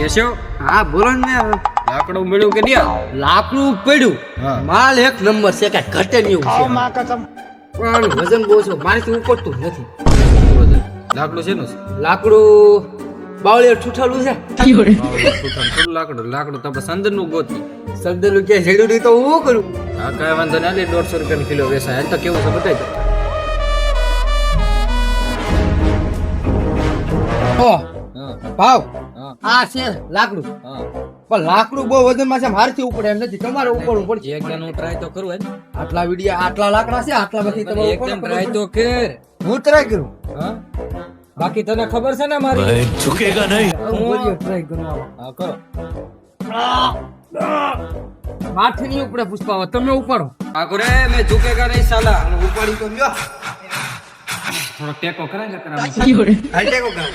કેશવ હા બોલો ને. લાકડું મળ્યું કે નહીં? લાકડું પડ્યું, માલ એક નંબર છે, કઈ ઘટે નહીં એવું છે. પણ વજન બહુ છે, મારાથી ઉપડતું નથી. લાકડું છે નું લાકડું બાવળીએ ઠૂઠાલું છે. થોડું લાકડું તો સંદર નું ગોતી. શબ્દનું કે ઝેડું નહીં તો હું કરું. હા કઈ વાંધો નહીં, 150 રૂપિયા કિલો વેચાય. હાલ તો કેવું છે બતાવી દો. ભાવ હા આ છે લાકડું, હા પણ લાકડું બહુ વજનમાં છે, મારથી ઉપડે એમ નથી, તમારે ઉપડવું પડશે. એક હું ટ્રાય તો કરું હે. આટલા વિડિયા આટલા લાકડા છે, આટલા પછી તમારે એકદમ ટ્રાય તો કર. હું ટ્રાય કરું. હા બાકી તને ખબર છે ને મારી झुकेगा नहीं। હું ટ્રાય કરું. હા કરો. માથે નહીં ઉપડે પુષ્પા, તમે ઉપાડો. આ કરે મેં ઝુકેગા નહીં સાલા. ઉપાડી તો લ્યો. થોડો ટેકો કરાય ને કરા. હાલટે કો ગાવ.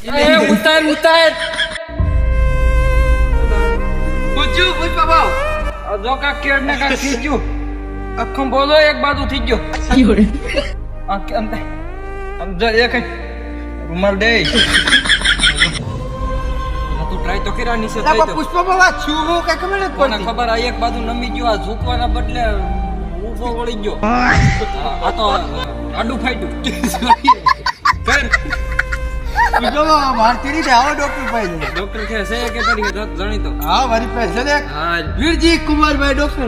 એ ઉતાર પૂછ્યું પુષ્પા ભાવ. આ જો કા કેડ ને કા થઈ ગયું. અખમ બોલો એક બાજુ થઈ ગયો. આ કે અંતે આમ જો એક રૂમાલ દે. તું ટ્રાય તો કર્યા નીચે થઈ તો. પુષ્પા ભાવ છું હું કઈ ખબર નથી કોને પડતી. ખબર આ એક બાજુ નમી ગયો, આ ઝૂકવાના બદલે ઊભો વળી ગયો. આ તો આડું ફાટ્યું. પુષ્પા મારતી રીતે આવો ડોક્ટર ભાઈ ને. ડોક્ટર કે છે કે તારી રત જણી તો. હા મારી પાસે છે ને હા વીરજી કુમારભાઈ ડોક્ટર.